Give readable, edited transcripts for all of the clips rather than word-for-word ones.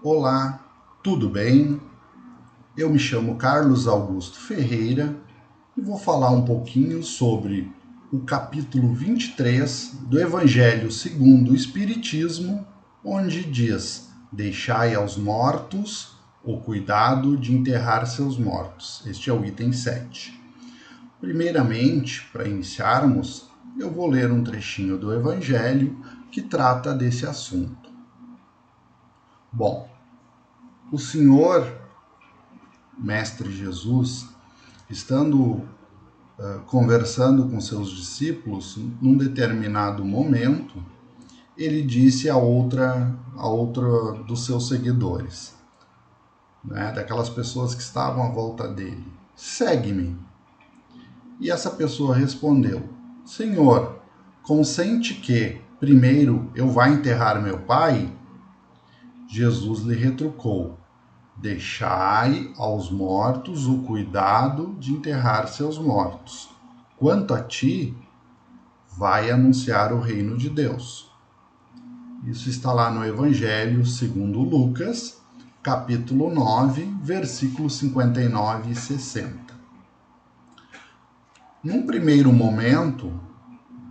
Olá, tudo bem? Eu me chamo Carlos Augusto Ferreira e vou falar um pouquinho sobre o capítulo 23 do Evangelho segundo o Espiritismo, onde diz: Deixai aos mortos o cuidado de enterrar seus mortos. Este é o item 7. Primeiramente, para iniciarmos, eu vou ler um trechinho do Evangelho que trata desse assunto. Bom, o Senhor Mestre Jesus, estando conversando com seus discípulos, num determinado momento, ele disse a outra dos seus seguidores, né, daquelas pessoas que estavam à volta dele: segue-me. E essa pessoa respondeu: Senhor, consente que, primeiro, eu vá enterrar meu pai? Jesus lhe retrucou: Deixai aos mortos o cuidado de enterrar seus mortos. Quanto a ti, vai anunciar o reino de Deus. Isso está lá no Evangelho segundo Lucas, capítulo 9, versículos 59 e 60. Num primeiro momento,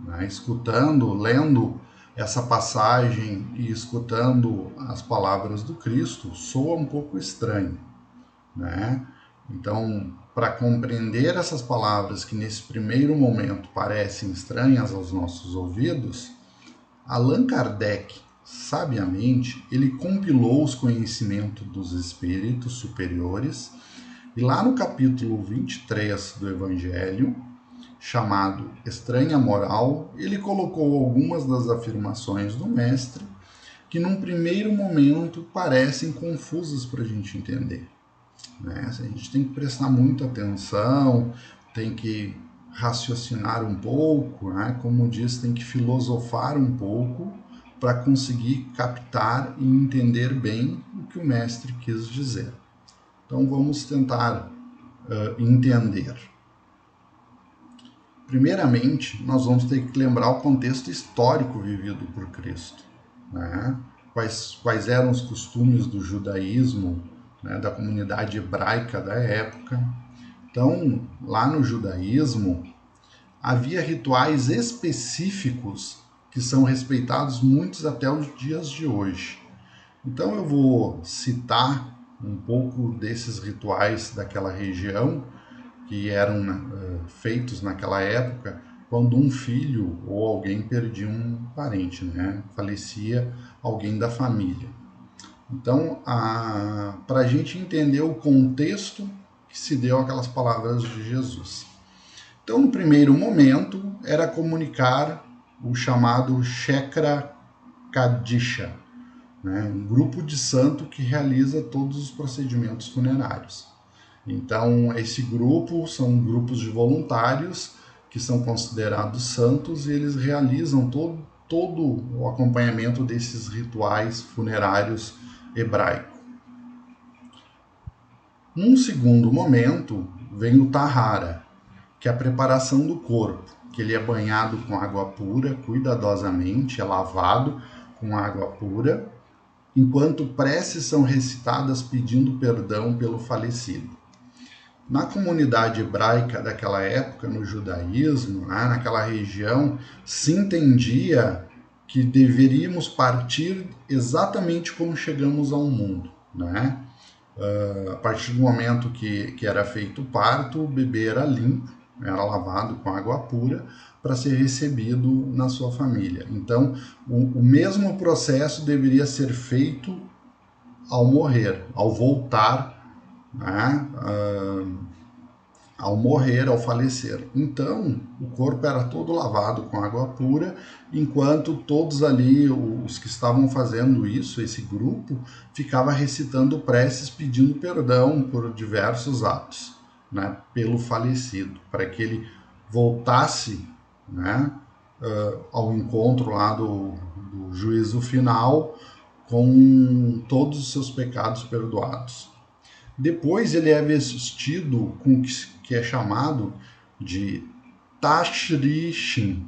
né, lendo essa passagem e escutando as palavras do Cristo, soa um pouco estranho, né? Então, para compreender essas palavras que nesse primeiro momento parecem estranhas aos nossos ouvidos, Allan Kardec, sabiamente, ele compilou os conhecimentos dos espíritos superiores e lá no capítulo 23 do Evangelho, chamado Estranha Moral, ele colocou algumas das afirmações do mestre que num primeiro momento parecem confusas para a gente entender, né? A gente tem que prestar muita atenção, tem que raciocinar um pouco, né? Como diz, tem que filosofar um pouco para conseguir captar e entender bem o que o mestre quis dizer. Então vamos tentar entender. Primeiramente, nós vamos ter que lembrar o contexto histórico vivido por Cristo, né? Quais eram os costumes do judaísmo, né, da comunidade hebraica da época. Então, lá no judaísmo, havia rituais específicos que são respeitados muitos até os dias de hoje. Então, eu vou citar um pouco desses rituais daquela região que eram feitos naquela época quando um filho ou alguém perdia um parente, né? Falecia alguém da família. Então, para a gente entender o contexto que se deu aquelas palavras de Jesus. Então, no primeiro momento, era comunicar o chamado Shekra Kadisha, né? Um grupo de santo que realiza todos os procedimentos funerários. Então, esse grupo são grupos de voluntários que são considerados santos e eles realizam todo o acompanhamento desses rituais funerários hebraicos. Num segundo momento, vem o Tahara, que é a preparação do corpo, que ele é banhado com água pura, cuidadosamente, é lavado com água pura, enquanto preces são recitadas pedindo perdão pelo falecido. Na comunidade hebraica daquela época, no judaísmo, né, naquela região, se entendia que deveríamos partir exatamente como chegamos ao mundo, né? A partir do momento que era feito o parto, o bebê era limpo, era lavado com água pura para ser recebido na sua família. Então, o mesmo processo deveria ser feito ao morrer, ao voltar, né? Ao morrer, ao falecer. Então, o corpo era todo lavado com água pura, enquanto todos ali, os que estavam fazendo isso, esse grupo, ficava recitando preces pedindo perdão por diversos atos, né, pelo falecido, para que ele voltasse, né, ao encontro lá do juízo final com todos os seus pecados perdoados. Depois ele é vestido com o que é chamado de Tashrishin,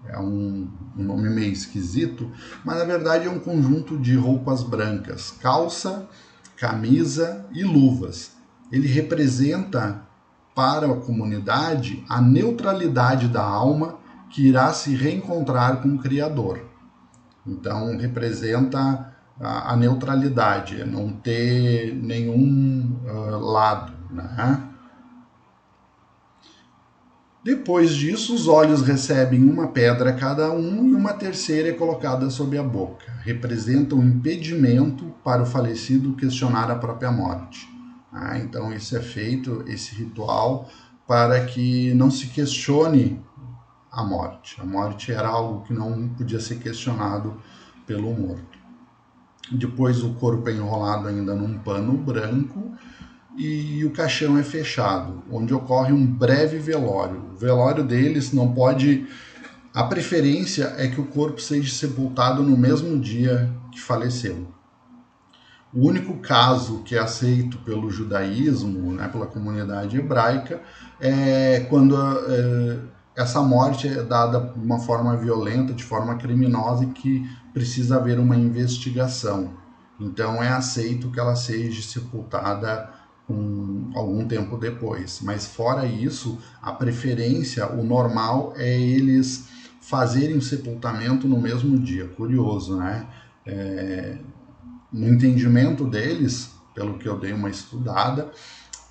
é um nome meio esquisito, mas na verdade é um conjunto de roupas brancas, calça, camisa e luvas. Ele representa para a comunidade a neutralidade da alma que irá se reencontrar com o Criador. Então representa a neutralidade, não ter nenhum lado, né? Depois disso, os olhos recebem uma pedra cada um e uma terceira é colocada sob a boca. Representa um impedimento para o falecido questionar a própria morte. Então, isso é feito, esse ritual, para que não se questione a morte. A morte era algo que não podia ser questionado pelo morto. Depois, o corpo é enrolado ainda num pano branco e o caixão é fechado, onde ocorre um breve velório. O velório deles não pode. A preferência é que o corpo seja sepultado no mesmo dia que faleceu. O único caso que é aceito pelo judaísmo, né, pela comunidade hebraica, é quando essa morte é dada de uma forma violenta, de forma criminosa, e que precisa haver uma investigação. Então é aceito que ela seja sepultada algum tempo depois. Mas fora isso, a preferência, o normal é eles fazerem o sepultamento no mesmo dia. Curioso, né? No entendimento deles, pelo que eu dei uma estudada,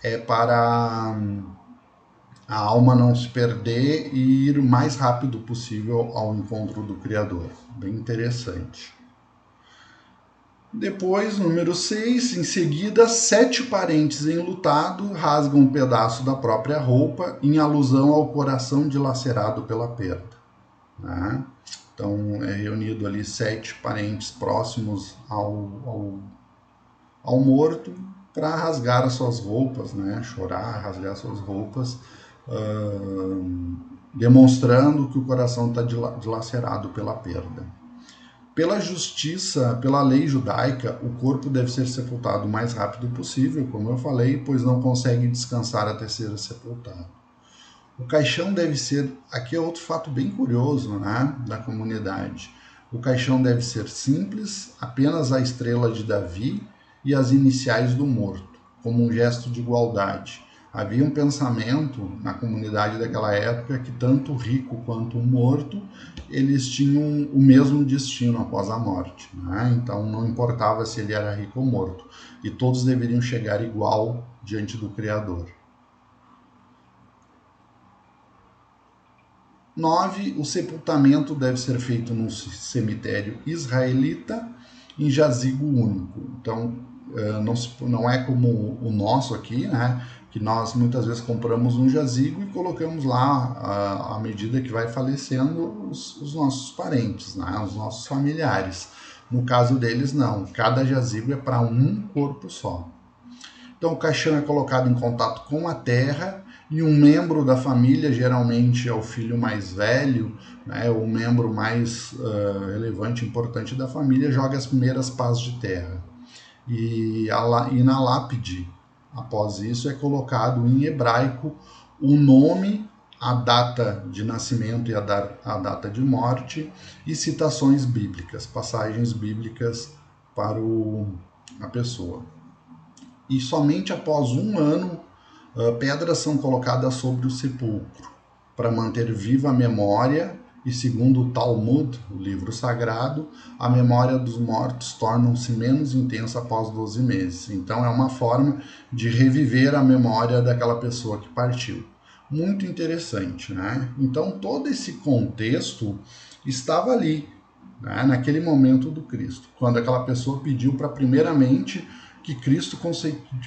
é para a alma não se perder e ir o mais rápido possível ao encontro do Criador. Bem interessante. Depois, número 6, em seguida, 7 parentes enlutado rasgam um pedaço da própria roupa em alusão ao coração dilacerado pela perda. Né? Então, é reunido ali 7 parentes próximos ao morto para rasgar as suas roupas, né? Chorar, rasgar suas roupas, demonstrando que o coração está dilacerado pela perda. Pela justiça, pela lei judaica, o corpo deve ser sepultado o mais rápido possível, como eu falei, pois não consegue descansar até ser sepultado. O caixão deve ser, aqui é outro fato bem curioso, né, da comunidade. O caixão deve ser simples, apenas a estrela de Davi e as iniciais do morto, como um gesto de igualdade. Havia um pensamento na comunidade daquela época que tanto o rico quanto o morto, eles tinham o mesmo destino após a morte. Né? Então não importava se ele era rico ou morto. E todos deveriam chegar igual diante do Criador. 9. O sepultamento deve ser feito num cemitério israelita em jazigo único. Então não é como o nosso aqui, né? Que nós muitas vezes compramos um jazigo e colocamos lá à medida que vai falecendo os nossos parentes, né? Os nossos familiares. No caso deles, não. Cada jazigo é para um corpo só. Então o caixão é colocado em contato com a terra e um membro da família, geralmente é o filho mais velho, né, o membro mais relevante, importante da família, joga as primeiras pás de terra. E na lápide, após isso, é colocado em hebraico o nome, a data de nascimento e a data de morte e citações bíblicas, passagens bíblicas para a pessoa. E somente após um ano, pedras são colocadas sobre o sepulcro para manter viva a memória. E segundo o Talmud, o livro sagrado, a memória dos mortos torna-se menos intensa após 12 meses. Então é uma forma de reviver a memória daquela pessoa que partiu. Muito interessante, né? Então todo esse contexto estava ali, né? Naquele momento do Cristo, quando aquela pessoa pediu para primeiramente que Cristo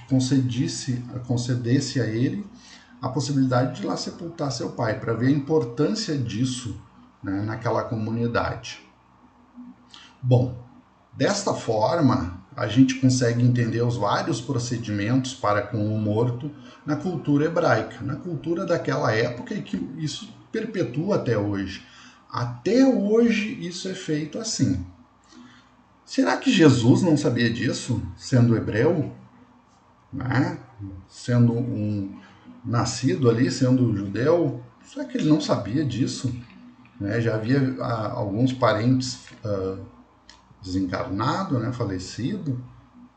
concedesse a ele a possibilidade de ir lá sepultar seu pai, para ver a importância disso, né, naquela comunidade. Bom, desta forma, a gente consegue entender os vários procedimentos para com o morto na cultura hebraica, na cultura daquela época, e que isso perpetua até hoje. Até hoje isso é feito assim. Será que Jesus não sabia disso, sendo hebreu, né? Sendo nascido ali, sendo judeu? Será que ele não sabia disso? né? Já havia alguns parentes desencarnados, né? Falecido.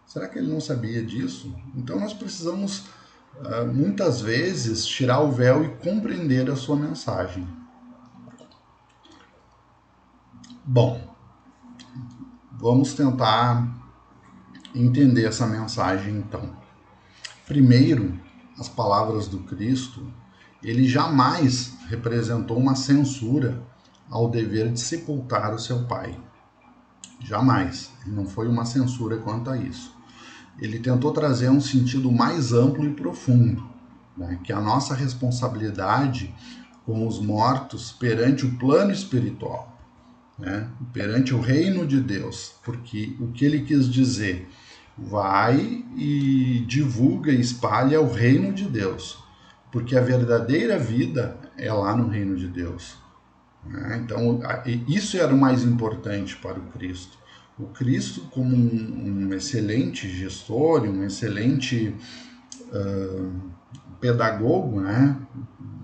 Será que ele não sabia disso? Então nós precisamos, muitas vezes, tirar o véu e compreender a sua mensagem. Bom, vamos tentar entender essa mensagem então. Primeiro, as palavras do Cristo, ele jamais representou uma censura ao dever de sepultar o seu pai. Jamais. Ele não foi uma censura quanto a isso. Ele tentou trazer um sentido mais amplo e profundo, né? Que a nossa responsabilidade com os mortos perante o plano espiritual, né? Perante o reino de Deus, porque o que ele quis dizer, vai e divulga e espalha o reino de Deus, porque a verdadeira vida é lá no reino de Deus, né? Então isso era o mais importante para o Cristo. O Cristo, como um excelente gestor, um excelente pedagogo, né,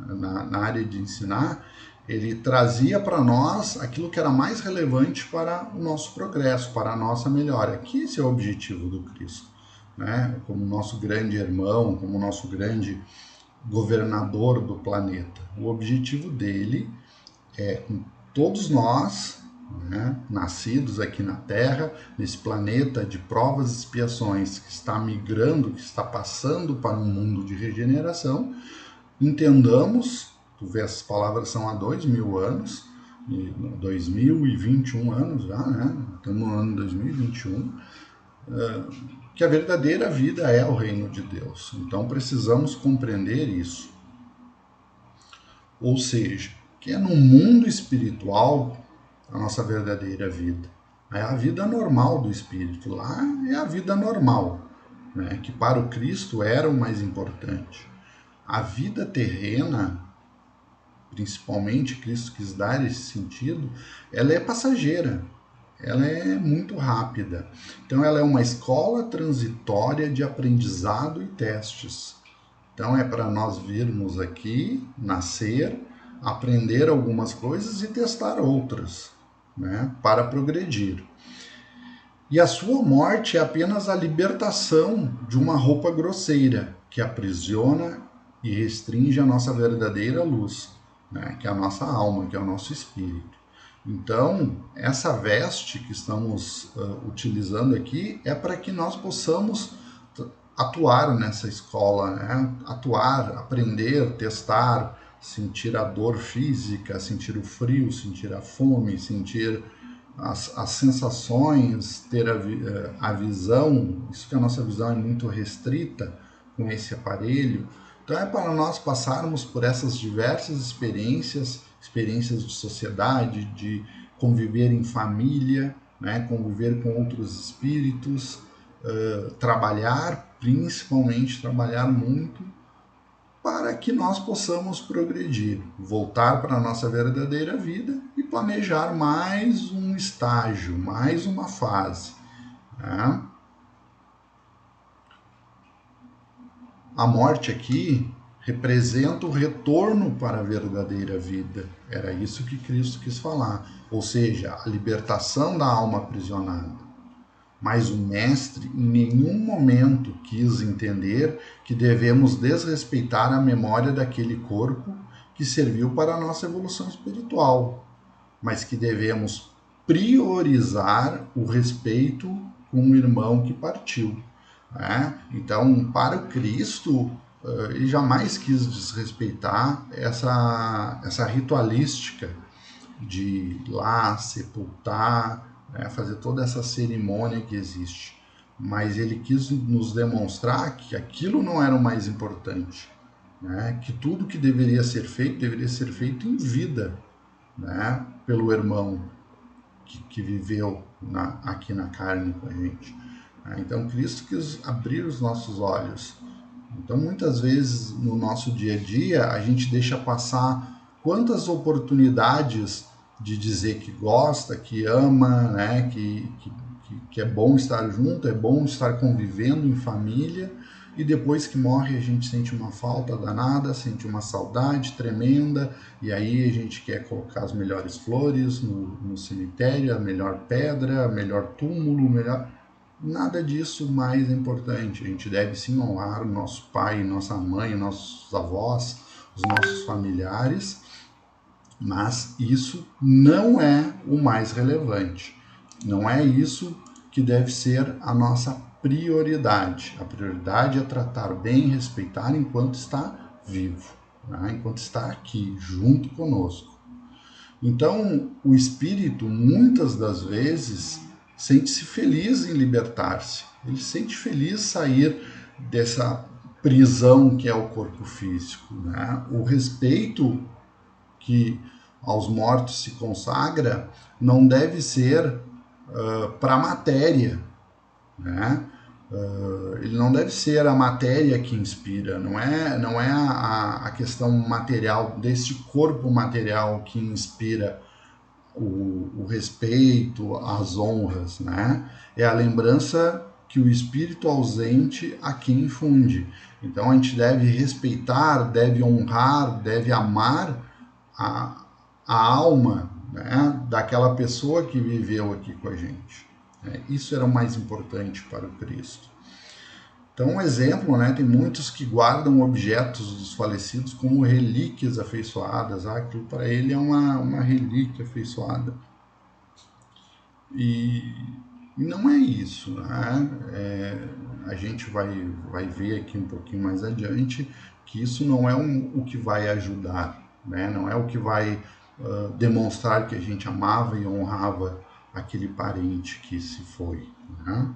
na área de ensinar, ele trazia para nós aquilo que era mais relevante para o nosso progresso, para a nossa melhora. Que esse é o objetivo do Cristo, né? Como nosso grande irmão, como nosso grande governador do planeta. O objetivo dele é, com todos nós, né, nascidos aqui na Terra, nesse planeta de provas e expiações que está migrando, que está passando para um mundo de regeneração, entendamos, tu vê, essas palavras são há 2000 anos, 2021 anos já, né? Estamos no ano 2021, que a verdadeira vida é o reino de Deus. Então precisamos compreender isso. Ou seja, que é no mundo espiritual a nossa verdadeira vida. É a vida normal do espírito. Lá é a vida normal, né? Que para o Cristo era o mais importante. A vida terrena, principalmente Cristo quis dar esse sentido, ela é passageira, ela é muito rápida. Então ela é uma escola transitória de aprendizado e testes. Então é para nós virmos aqui, nascer, aprender algumas coisas e testar outras, né, para progredir. E a sua morte é apenas a libertação de uma roupa grosseira que aprisiona e restringe a nossa verdadeira luz, né, que é a nossa alma, que é o nosso espírito. Então, essa veste que estamos utilizando aqui é para que nós possamos atuar nessa escola, né? Atuar, aprender, testar, sentir a dor física, sentir o frio, sentir a fome, sentir as sensações, ter a visão. Isso que a nossa visão é muito restrita com esse aparelho. Então é para nós passarmos por essas diversas experiências de sociedade, de conviver em família, né? Conviver com outros espíritos, trabalhar, principalmente trabalhar muito, para que nós possamos progredir, voltar para a nossa verdadeira vida e planejar mais um estágio, mais uma fase, né? A morte aqui representa o retorno para a verdadeira vida. Era isso que Cristo quis falar, ou seja, a libertação da alma aprisionada. Mas o mestre em nenhum momento quis entender que devemos desrespeitar a memória daquele corpo que serviu para a nossa evolução espiritual, mas que devemos priorizar o respeito com o irmão que partiu, né? Então, para o Cristo, ele jamais quis desrespeitar essa ritualística de ir lá sepultar, né, fazer toda essa cerimônia que existe. Mas ele quis nos demonstrar que aquilo não era o mais importante, né? Que tudo que deveria ser feito em vida, né? Pelo irmão que viveu aqui na carne com a gente. Então Cristo quis abrir os nossos olhos. Então muitas vezes no nosso dia a dia a gente deixa passar quantas oportunidades de dizer que gosta, que ama, né? Que é bom estar junto, é bom estar convivendo em família, e depois que morre a gente sente uma falta danada, sente uma saudade tremenda, e aí a gente quer colocar as melhores flores no cemitério, a melhor pedra, o melhor túmulo, melhor... Nada disso mais importante. A gente deve sim honrar o nosso pai, nossa mãe, nossos avós, os nossos familiares, mas isso não é o mais relevante. Não é isso que deve ser a nossa prioridade. A prioridade é tratar bem e respeitar enquanto está vivo, né? Enquanto está aqui, junto conosco. Então, o espírito, muitas das vezes, sente-se feliz em libertar-se. Ele sente feliz sair dessa prisão que é o corpo físico, né? O respeito que aos mortos se consagra não deve ser para a matéria, né? Ele não deve ser a matéria que inspira, não é a questão material, deste corpo material que inspira o respeito, as honras, né? É a lembrança que o espírito ausente a quem infunde. Então a gente deve respeitar, deve honrar, deve amar a alma, né, daquela pessoa que viveu aqui com a gente. Isso era o mais importante para o Cristo. Então, um exemplo, né, tem muitos que guardam objetos dos falecidos como relíquias afeiçoadas. Aquilo para ele é uma relíquia afeiçoada. E não é isso, né? A gente vai ver aqui um pouquinho mais adiante que isso não é o que vai ajudar, né? Não é o que vai demonstrar que a gente amava e honrava aquele parente que se foi, né?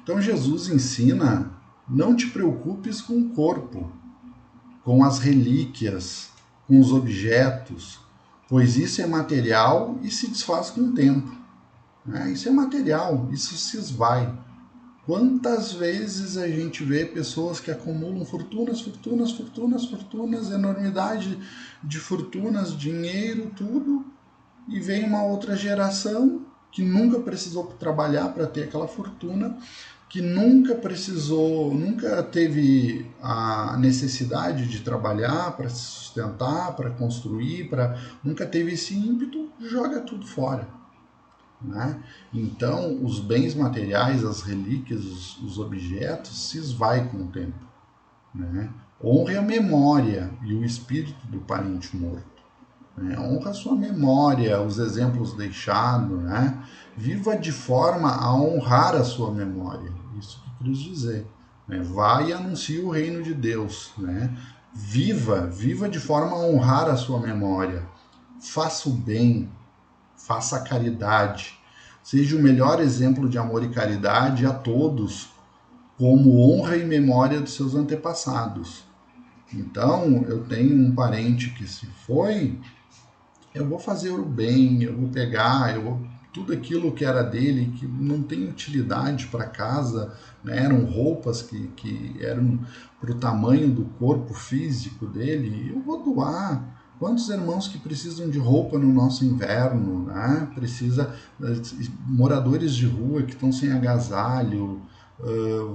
Então Jesus ensina: não te preocupes com o corpo, com as relíquias, com os objetos, pois isso é material e se desfaz com o tempo. Isso é material, isso se esvai. Quantas vezes a gente vê pessoas que acumulam fortunas, fortunas, fortunas, fortunas, enormidade de fortunas, dinheiro, tudo, e vem uma outra geração que nunca precisou trabalhar para ter aquela fortuna, que nunca precisou, nunca teve a necessidade de trabalhar para se sustentar, para construir, nunca teve esse ímpeto, joga tudo fora, né? Então, os bens materiais, as relíquias, os objetos se esvaem com o tempo, né? Honre a memória e o espírito do parente morto. Honra a sua memória, os exemplos deixados, né? Viva de forma a honrar a sua memória. Isso que quis dizer. Né? Vá e anuncie o reino de Deus. Né? Viva de forma a honrar a sua memória. Faça o bem, faça a caridade. Seja o melhor exemplo de amor e caridade a todos, como honra e memória dos seus antepassados. Então, eu tenho um parente que se foi, eu vou fazer o bem, eu vou pegar, tudo aquilo que era dele, que não tem utilidade para casa, né? Eram roupas que eram para o tamanho do corpo físico dele, eu vou doar. Quantos irmãos que precisam de roupa no nosso inverno, né? Moradores de rua que estão sem agasalho,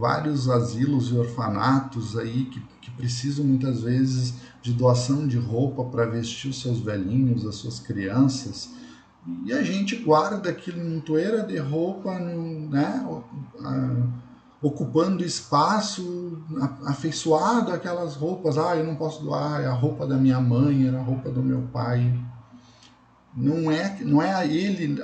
vários asilos e orfanatos aí que precisam muitas vezes de doação de roupa para vestir os seus velhinhos, as suas crianças, e a gente guarda aquilo em toeira de roupa, né, ocupando espaço, afeiçoado aquelas roupas. Eu não posso doar, é a roupa da minha mãe, era a roupa do meu pai. Não é ele,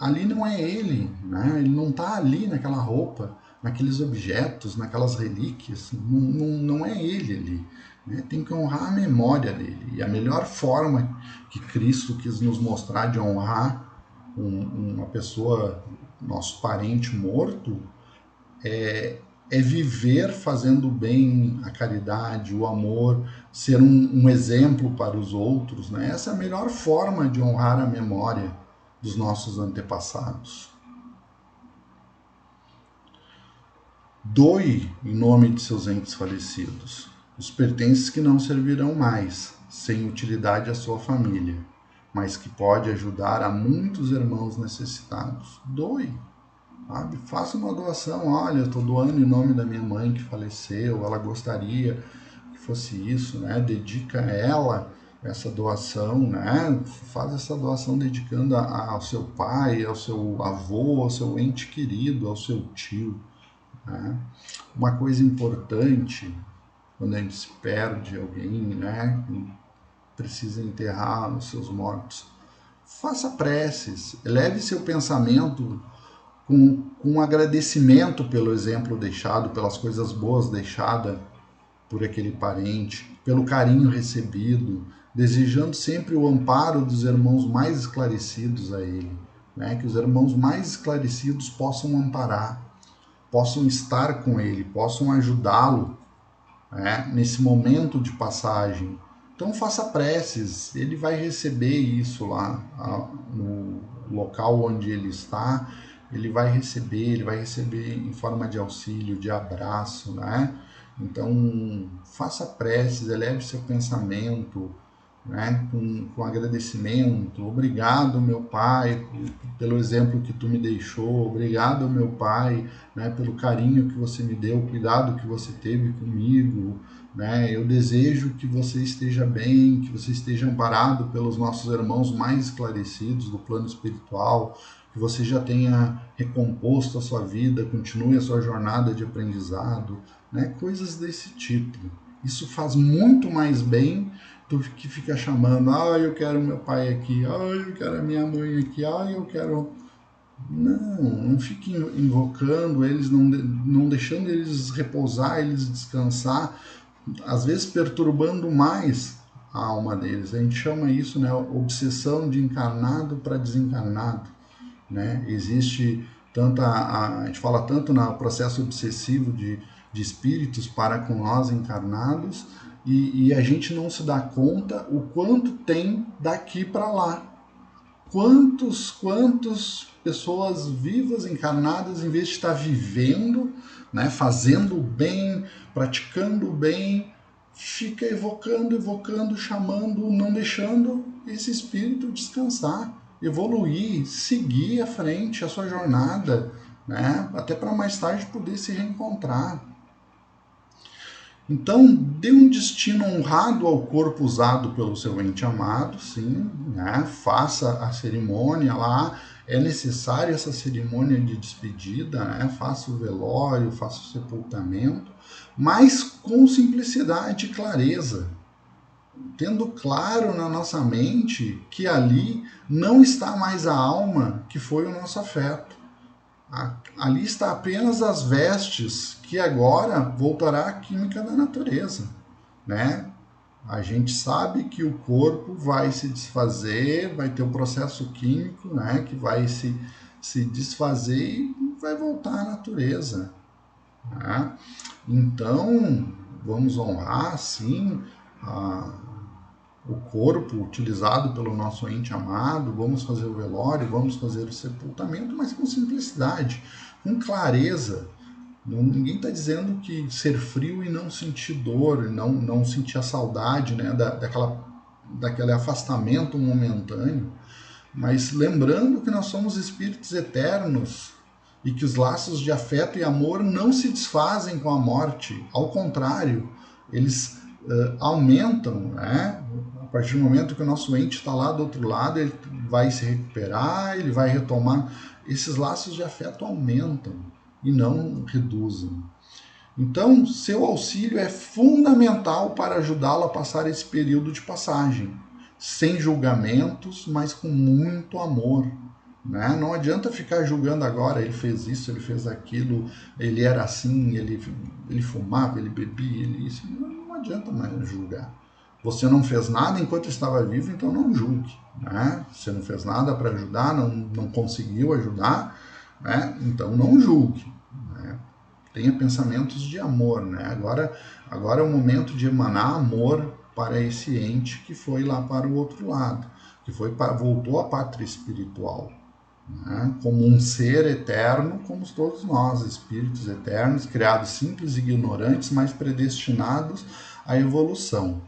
ali não é ele, né? Ele não está ali naquela roupa, naqueles objetos, naquelas relíquias, não é ele ali. Né? Tem que honrar a memória dele. E a melhor forma que Cristo quis nos mostrar de honrar uma pessoa, nosso parente morto, é viver fazendo o bem, a caridade, o amor, ser um exemplo para os outros. Né? Essa é a melhor forma de honrar a memória dos nossos antepassados. Doe em nome de seus entes falecidos os pertences que não servirão mais, sem utilidade à sua família, mas que pode ajudar a muitos irmãos necessitados. Doe. sabe? Faça uma doação, olha, eu estou doando em nome da minha mãe que faleceu, ela gostaria que fosse isso, né? Dedica a ela essa doação, né? Faz essa doação dedicando ao seu pai, ao seu avô, ao seu ente querido, ao seu tio, né? Uma coisa importante quando a gente se perde alguém, né? Precisa enterrar os seus mortos. Faça preces, eleve seu pensamento com agradecimento pelo exemplo deixado, pelas coisas boas deixadas por aquele parente, pelo carinho recebido, desejando sempre o amparo dos irmãos mais esclarecidos a ele, né? Que os irmãos mais esclarecidos possam amparar, possam estar com ele, possam ajudá-lo, né? Nesse momento de passagem. Então faça preces, ele vai receber isso lá no local onde ele está, ele vai receber em forma de auxílio, de abraço, né? Então faça preces, eleve seu pensamento, né? Com agradecimento. Obrigado, meu pai, pelo exemplo que tu me deixou. Obrigado, meu pai, né? Pelo carinho que você me deu, o cuidado que você teve comigo, né? Eu desejo que você esteja bem, que você esteja amparado pelos nossos irmãos mais esclarecidos do plano espiritual, que você já tenha recomposto a sua vida, continue a sua jornada de aprendizado, né? Coisas desse tipo. Isso faz muito mais bem do que fica chamando, eu quero meu pai aqui, eu quero a minha mãe aqui, eu quero... Não fique invocando eles, não deixando eles repousar, eles descansar, às vezes perturbando mais a alma deles. A gente chama isso, né, obsessão de encarnado para desencarnado, né? Existe tanta, a gente fala tanto no processo obsessivo de espíritos para com nós encarnados, e a gente não se dá conta o quanto tem daqui para lá. Quantas pessoas vivas, encarnadas, em vez de estar vivendo, né, fazendo o bem, praticando o bem, fica evocando, chamando, não deixando esse espírito descansar, evoluir, seguir à frente a sua jornada, né, até para mais tarde poder se reencontrar. Então, dê um destino honrado ao corpo usado pelo seu ente amado, sim, né? Faça a cerimônia lá, é necessária essa cerimônia de despedida, né? Faça o velório, faça o sepultamento, mas com simplicidade e clareza, tendo claro na nossa mente que ali não está mais a alma que foi o nosso afeto. Ali está apenas as vestes, que agora voltará à química da natureza, né? A gente sabe que o corpo vai se desfazer, vai ter um processo químico, né, que vai se desfazer e vai voltar à natureza, né? Então, vamos honrar, sim, o corpo utilizado pelo nosso ente amado, vamos fazer o velório, vamos fazer o sepultamento, mas com simplicidade, com clareza. Ninguém está dizendo que ser frio e não sentir dor, não sentir a saudade, né, daquele afastamento momentâneo, mas lembrando que nós somos espíritos eternos e que os laços de afeto e amor não se desfazem com a morte, ao contrário, eles aumentam, né? A partir do momento que o nosso ente está lá do outro lado, ele vai se recuperar, ele vai retomar. Esses laços de afeto aumentam e não reduzem. Então, seu auxílio é fundamental para ajudá-lo a passar esse período de passagem, sem julgamentos, mas com muito amor. Né? Não adianta ficar julgando agora, ele fez isso, ele fez aquilo, ele era assim, ele fumava, ele bebia, ele isso. Não adianta mais julgar. Você não fez nada enquanto estava vivo, então não julgue. Né? Você não fez nada para ajudar, não conseguiu ajudar, né? Então não julgue. Né? Tenha pensamentos de amor. Né? Agora é o momento de emanar amor para esse ente que foi lá para o outro lado, que voltou à pátria espiritual. Né? Como um ser eterno, como todos nós, espíritos eternos, criados simples e ignorantes, mas predestinados à evolução.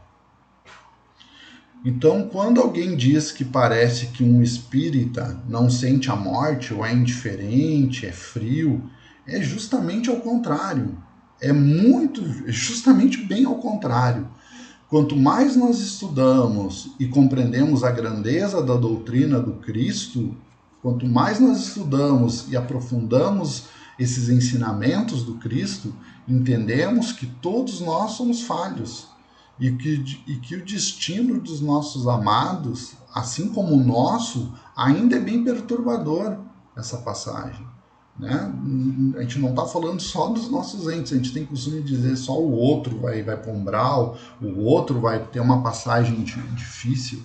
Então, quando alguém diz que parece que um espírita não sente a morte, ou é indiferente, é frio, é justamente ao contrário. Justamente bem ao contrário. Quanto mais nós estudamos e compreendemos a grandeza da doutrina do Cristo, quanto mais nós estudamos e aprofundamos esses ensinamentos do Cristo, entendemos que todos nós somos falhos e que o destino dos nossos amados, assim como o nosso, ainda é bem perturbador, essa passagem. Né? A gente não está falando só dos nossos entes, a gente tem costume de dizer só o outro vai para o umbral, o outro vai ter uma passagem difícil.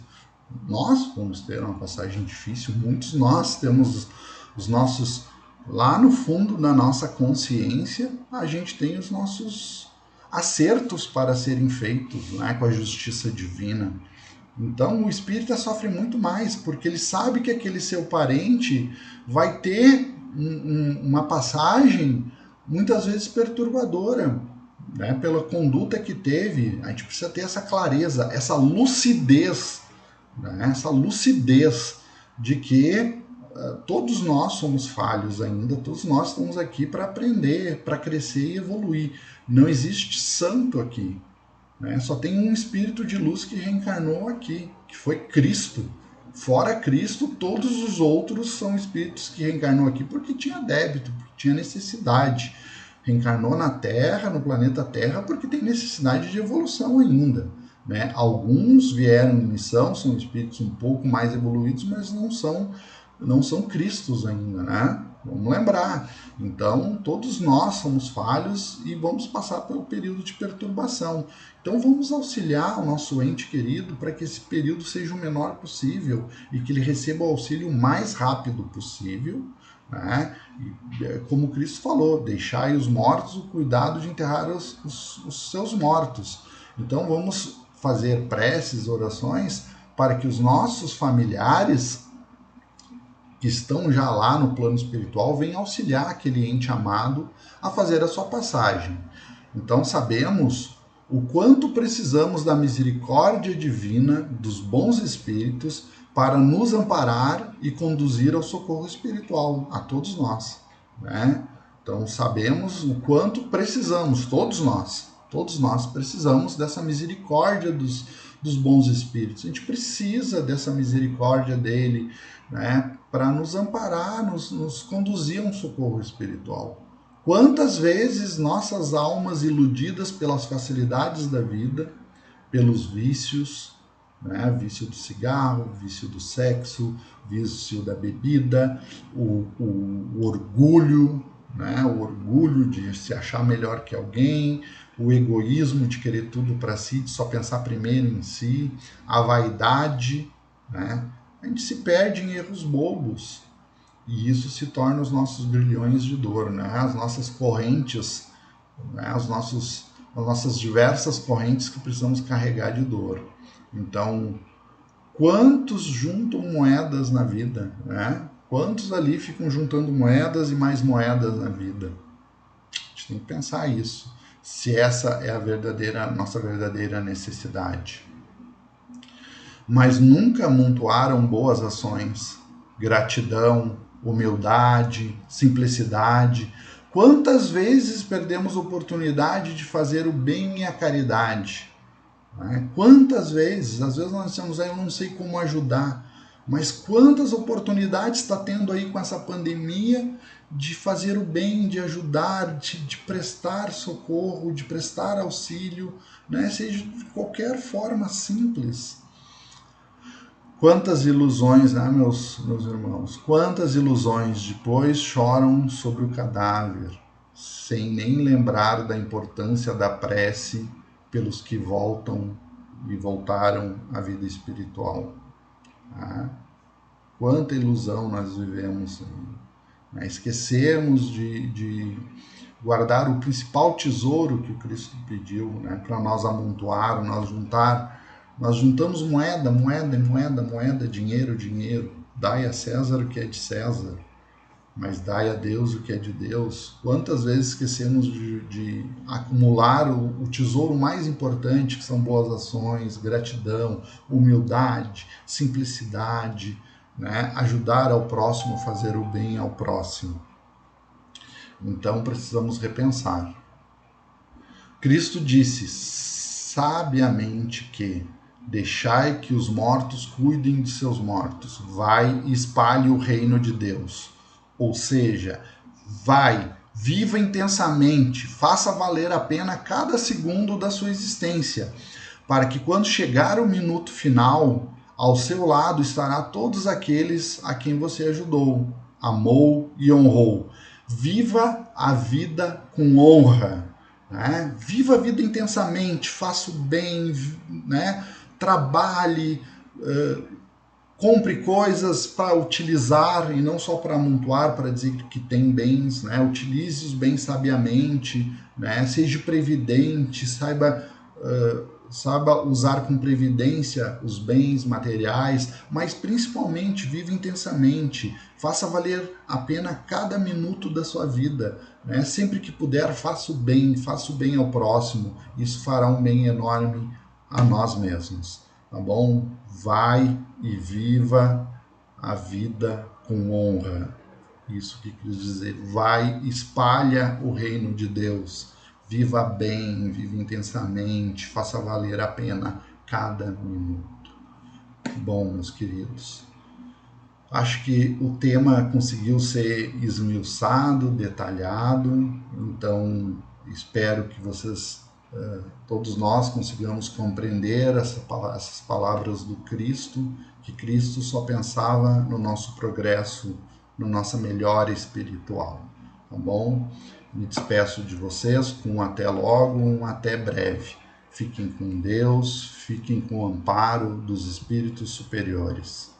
Nós vamos ter uma passagem difícil, muitos nós temos os nossos, lá no fundo da nossa consciência, a gente tem os nossos acertos para serem feitos, né, com a justiça divina. Então o espírita sofre muito mais, porque ele sabe que aquele seu parente vai ter uma passagem muitas vezes perturbadora, né, pela conduta que teve. A gente precisa ter essa clareza, essa lucidez, né, essa lucidez de que todos nós somos falhos ainda, todos nós estamos aqui para aprender, para crescer e evoluir. Não existe santo aqui, né? Só tem um espírito de luz que reencarnou aqui, que foi Cristo. Fora Cristo, todos os outros são espíritos que reencarnou aqui porque tinha débito, porque tinha necessidade. Reencarnou na Terra, no planeta Terra, porque tem necessidade de evolução ainda. Né? Alguns vieram em missão, são espíritos um pouco mais evoluídos, mas não são Cristos ainda, né? Vamos lembrar. Então, todos nós somos falhos e vamos passar pelo período de perturbação. Então, vamos auxiliar o nosso ente querido para que esse período seja o menor possível e que ele receba o auxílio o mais rápido possível, né? E, como Cristo falou, deixai os mortos o cuidado de enterrar os seus mortos. Então, vamos fazer preces, orações para que os nossos familiares que estão já lá no plano espiritual venham auxiliar aquele ente amado a fazer a sua passagem. Então sabemos o quanto precisamos da misericórdia divina dos bons espíritos para nos amparar e conduzir ao socorro espiritual a todos nós, né? Então sabemos o quanto precisamos, todos nós precisamos dessa misericórdia dos bons espíritos. A gente precisa dessa misericórdia dele, né, para nos amparar, nos conduzir a um socorro espiritual. Quantas vezes nossas almas iludidas pelas facilidades da vida, pelos vícios, né, vício do cigarro, vício do sexo, vício da bebida, o orgulho, né, o orgulho de se achar melhor que alguém, o egoísmo de querer tudo para si, de só pensar primeiro em si, a vaidade, né? A gente se perde em erros bobos e isso se torna os nossos grilhões de dor, né? As nossas correntes, né? As nossas diversas correntes que precisamos carregar de dor. Então, quantos juntam moedas na vida, né? Quantos ali ficam juntando moedas e mais moedas na vida? A gente tem que pensar isso, se essa é a nossa verdadeira necessidade. Mas nunca amontoaram boas ações, gratidão, humildade, simplicidade. Quantas vezes perdemos a oportunidade de fazer o bem e a caridade? Né? Quantas vezes? Às vezes nós dizemos, eu não sei como ajudar, mas quantas oportunidades está tendo aí com essa pandemia de fazer o bem, de ajudar, de prestar socorro, de prestar auxílio, né? Seja de qualquer forma simples. Quantas ilusões, né, meus irmãos? Quantas ilusões depois choram sobre o cadáver, sem nem lembrar da importância da prece pelos que voltam e voltaram à vida espiritual. Tá? Quanta ilusão nós vivemos aí, né? Esquecemos de guardar o principal tesouro que o Cristo pediu, né, para nós amontoar, nós juntar. Nós juntamos moeda, dinheiro. Dai a César o que é de César. mas dai a Deus o que é de Deus. Quantas vezes esquecemos de acumular o tesouro mais importante, que são boas ações, gratidão, humildade, simplicidade, né? Ajudar ao próximo, fazer o bem ao próximo. Então precisamos repensar. Cristo disse sabiamente que deixai que os mortos cuidem de seus mortos, vai e espalhe o reino de Deus. Ou seja, vai, viva intensamente, faça valer a pena cada segundo da sua existência, para que quando chegar o minuto final, ao seu lado estará todos aqueles a quem você ajudou, amou e honrou. Viva a vida com honra, né? Viva a vida intensamente, faça o bem, né? Trabalhe, compre coisas para utilizar e não só para amontoar, para dizer que tem bens, né? Utilize os bens sabiamente, né? Seja previdente, saiba usar com previdência os bens materiais, mas principalmente viva intensamente, faça valer a pena cada minuto da sua vida, né? Sempre que puder, faça o bem ao próximo, isso fará um bem enorme a nós mesmos, tá bom? Vai e viva a vida com honra. Isso que quis dizer, vai, espalha o reino de Deus. Viva bem, viva intensamente, faça valer a pena cada minuto. Bom, meus queridos, acho que o tema conseguiu ser esmiuçado, detalhado, então espero que vocês, todos nós, consigamos compreender essas palavras do Cristo, que Cristo só pensava no nosso progresso, na nossa melhora espiritual, tá bom? Me despeço de vocês com um até logo, um até breve. Fiquem com Deus, fiquem com o amparo dos espíritos superiores.